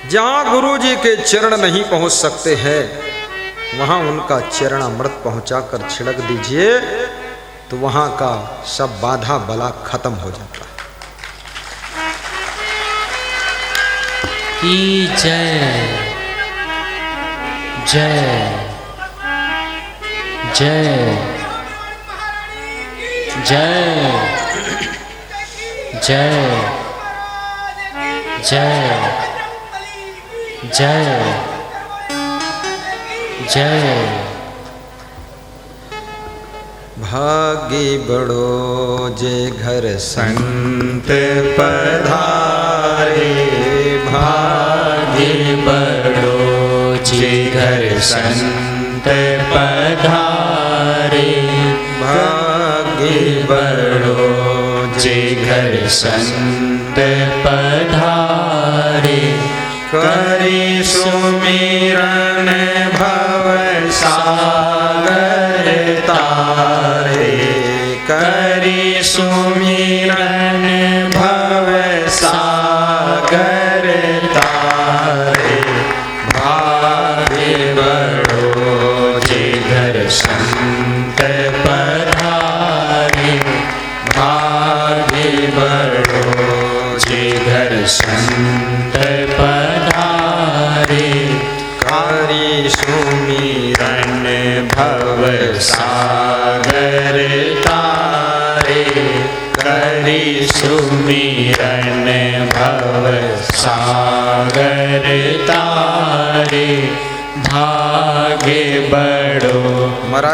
जहां गुरु जी के चरण नहीं पहुंच सकते हैं वहां उनका चरणामृत पहुंचाकर छिड़क दीजिए तो वहां का सब बाधा बला खत्म हो जाता है। की जय जय जय जय जय जय जय जय। भाग्य बड़ो जे घर संत पधारे, भाग्य बड़ो जे घर संत पधारे, भाग्य बड़ो जे घर संत पधारे, करी सुमिरन भव सागर तारे, करी सुमिरन भव सागर तारे। भाग्य बड़ो जे घर संत पधारे, भाग्य बड़ो जे घर संत पधारे, करी सुमिरन भव सागर तारे, करी सुमिरन भव सागर तारे। भाग्य बड़ो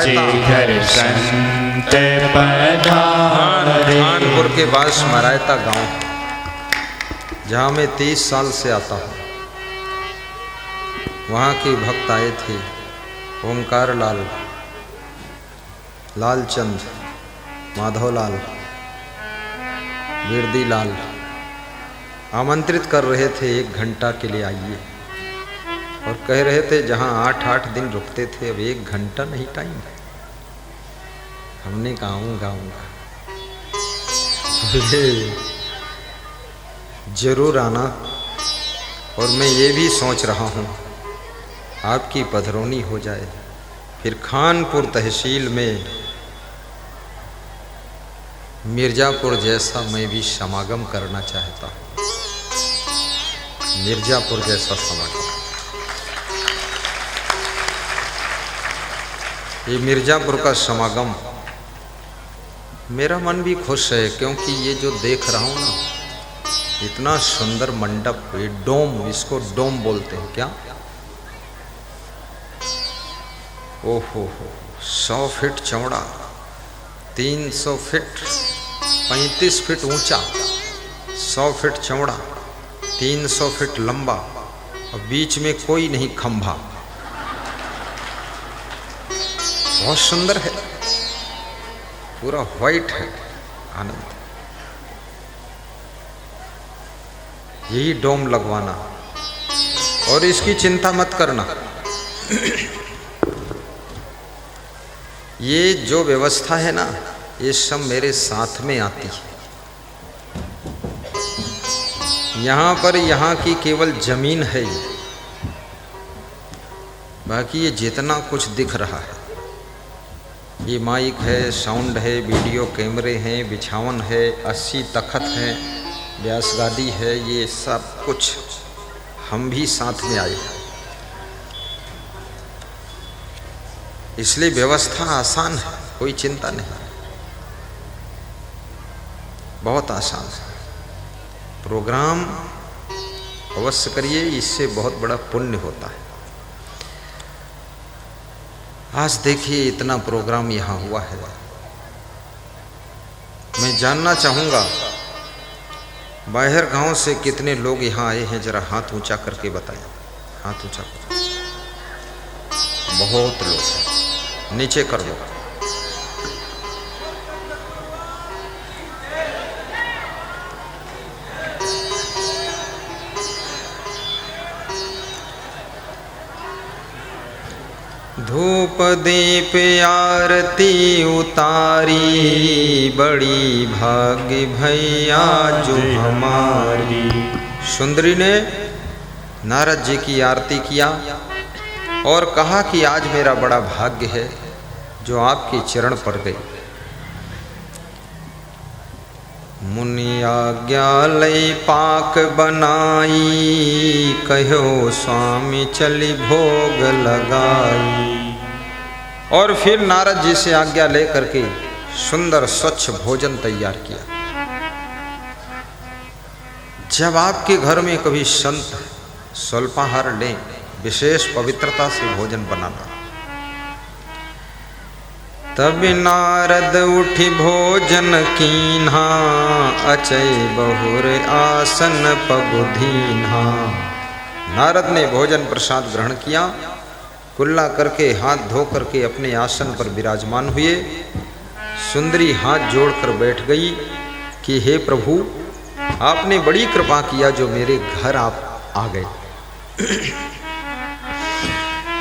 जे घर संत पधारे। कानपुर के पास मरायता गांव जहाँ मैं 30 साल से आता हूँ, वहाँ के भक्त आए थे ओमकार लाल, लालचंद, माधवलाल, बिरदी लाल आमंत्रित कर रहे थे 1 घंटा के लिए आइए, और कह रहे थे जहाँ 8-8 दिन रुकते थे अब 1 घंटा नहीं टाइम है। हमने कहा आऊँगा जरूर आना। और मैं ये भी सोच रहा हूँ आपकी पधरौनी हो जाए, फिर खानपुर तहसील में मिर्ज़ापुर जैसा मैं भी समागम करना चाहता हूँ, मिर्ज़ापुर जैसा समागम। ये मिर्ज़ापुर का समागम मेरा मन भी खुश है, क्योंकि ये जो देख रहा हूँ ना, इतना सुंदर मंडप, ये डोम, इसको डोम बोलते हैं क्या? ओहो 100 फीट चौड़ा, 300 फीट 35 फीट ऊंचा, 100 फीट चौड़ा, 300 फीट लंबा, और बीच में कोई नहीं खंभा। बहुत सुंदर है, पूरा व्हाइट है, आनंद। यही डोम लगवाना, और इसकी चिंता मत करना। ये जो व्यवस्था है ना, ये सब मेरे साथ में आती है। यहाँ पर यहाँ की केवल जमीन है ये, बाकी ये जितना कुछ दिख रहा है, ये माइक है, साउंड है, वीडियो कैमरे हैं, बिछावन है, 80 तख्त हैं, व्यास गादी है, ये सब कुछ हम भी साथ में आए। इसलिए व्यवस्था आसान है, कोई चिंता नहीं, बहुत आसान है। प्रोग्राम अवश्य करिए, इससे बहुत बड़ा पुण्य होता है। आज देखिए इतना प्रोग्राम यहाँ हुआ है। मैं जानना चाहूँगा बाहर गांव से कितने लोग यहाँ आए हैं, जरा हाथ ऊंचा करके बताएं। हाथ ऊंचा करो। बहुत लोग हैं, नीचे कर दो। धूप दीप आरती उतारी, बड़ी भाग्य भैया जो हमारी। सुंदरी ने नारद जी की आरती किया और कहा कि आज मेरा बड़ा भाग्य है जो आपके चरण पर गई। मुनि आज्ञा लई पाक बनाई, कहो स्वामी चली भोग लगाई। और फिर नारद जी से आज्ञा लेकर के सुंदर स्वच्छ भोजन तैयार किया। जब आपके घर में कभी संत स्वल्पाहार लें, विशेष पवित्रता से भोजन बनाना। तब नारद उठी भोजन कीन्हा, अचै बहुर आसन पगुधीन्हा। नारद ने भोजन प्रसाद ग्रहण किया, कुल्ला करके हाथ धो करके अपने आसन पर विराजमान हुए। सुंदरी हाथ जोड़कर बैठ गई कि हे प्रभु, आपने बड़ी कृपा किया जो मेरे घर आप आ गए।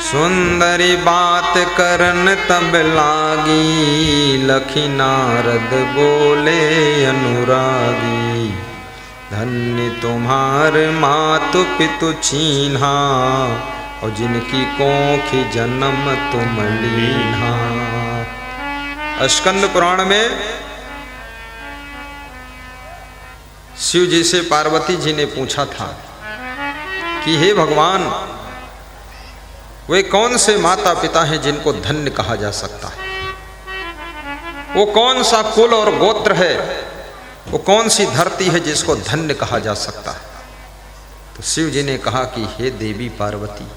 सुंदरी बात करन तब लागी, लखी नारद बोले अनुरागी। धन्य तुम्हार मातु पितु चीन्हा, और जिनकी कोखी जन्म तुम लीन्हा। स्कंद पुराण में शिव जी से पार्वती जी ने पूछा था कि हे भगवान, वे कौन से माता पिता हैं जिनको धन्य कहा जा सकता है? वो कौन सा कुल और गोत्र है, वो कौन सी धरती है जिसको धन्य कहा जा सकता है? तो शिव जी ने कहा कि हे देवी पार्वती।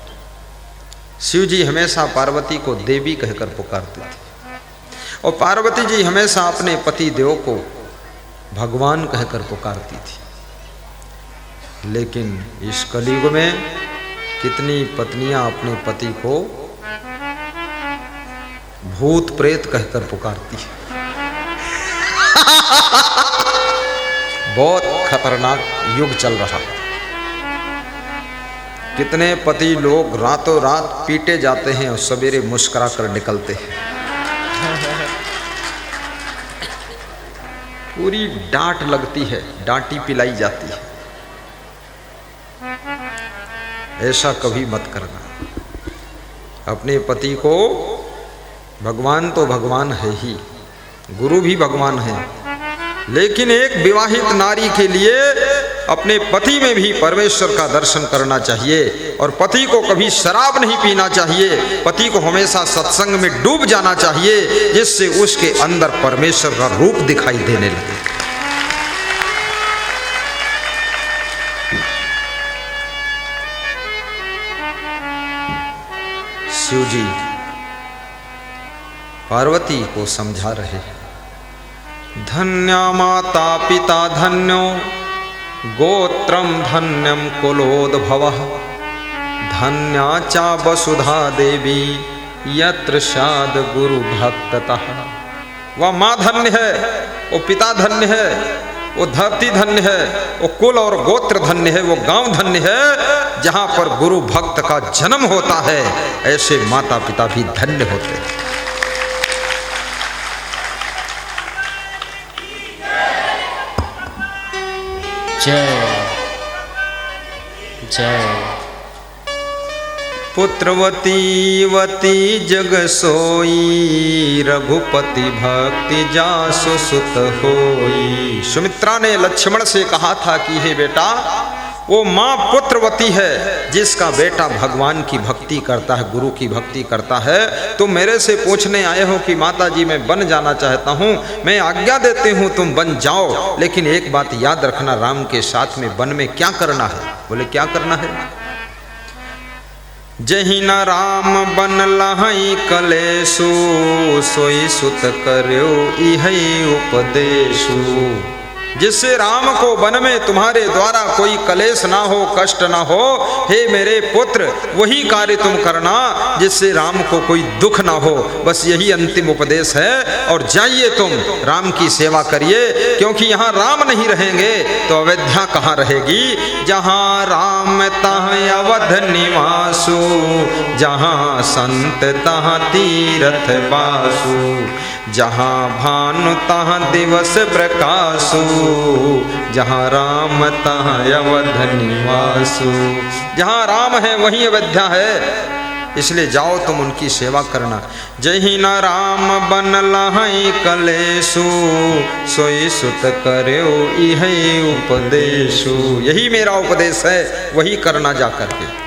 शिव जी हमेशा पार्वती को देवी कहकर पुकारते थे, और पार्वती जी हमेशा अपने पति देव को भगवान कहकर पुकारती थी। लेकिन इस कलयुग में कितनी पत्नियां अपने पति को भूत प्रेत कहकर पुकारती है। बहुत खतरनाक युग चल रहा है। कितने पति लोग रातों रात पीटे जाते हैं और सवेरे मुस्कुरा कर निकलते हैं। पूरी डांट लगती है, डांटी पिलाई जाती है। ऐसा कभी मत करना। अपने पति को, भगवान तो भगवान है ही, गुरु भी भगवान है, लेकिन एक विवाहित नारी के लिए अपने पति में भी परमेश्वर का दर्शन करना चाहिए। और पति को कभी शराब नहीं पीना चाहिए, पति को हमेशा सत्संग में डूब जाना चाहिए, जिससे उसके अंदर परमेश्वर का रूप दिखाई देने लगे। शिव जी पार्वती को समझा रहे हैं। धन्या माता पिता धन्यो, गोत्रम धन्यम कुलोद्भवः। धन्या चा वसुधा देवी, यत्र शाद गुरु भक्ततः। वह माँ धन्य है, वो पिता धन्य है, वो धरती धन्य है, वो कुल और गोत्र धन्य है, वो गांव धन्य है जहां पर गुरु भक्त का जन्म होता है। ऐसे माता पिता भी धन्य होते हैं। जय जय। पुत्रवती वती जग सोई, रघुपति भक्ति जासु सुत होई। सुमित्रा ने लक्ष्मण से कहा था कि हे बेटा, वो माँ पुत्रवती है जिसका बेटा भगवान की भक्ति करता है, गुरु की भक्ति करता है। तुम मेरे से पूछने आए हो कि माता जी मैं बन जाना चाहता हूँ, मैं आज्ञा देती हूँ तुम बन जाओ, लेकिन एक बात याद रखना, राम के साथ में वन में क्या करना है? बोले क्या करना है? जहि न राम बन लहई कलेसु, सोई सुत कर्यो इहै उपदेशु। जिससे राम को वन में तुम्हारे द्वारा कोई कलेश ना हो, कष्ट ना हो, हे मेरे पुत्र वही कार्य तुम करना जिससे राम को कोई दुख ना हो। बस यही अंतिम उपदेश है। और जाइए तुम राम की सेवा करिए, क्योंकि यहाँ राम नहीं रहेंगे तो अयोध्या कहाँ रहेगी? जहाँ राम तहाँ अवध निवासु, जहाँ संत तहाँ तीरथ बासु। जहाँ भानु तहाँ दिवस प्रकाशु, जहाँ राम तहाँ अवध निवासु। जहाँ राम है वहीं अयोध्या है, इसलिए जाओ तुम उनकी सेवा करना। जही न राम बनलहि कलेशु, सोई सुत करो इहि उपदेशु। यही मेरा उपदेश है, वही करना जा करके।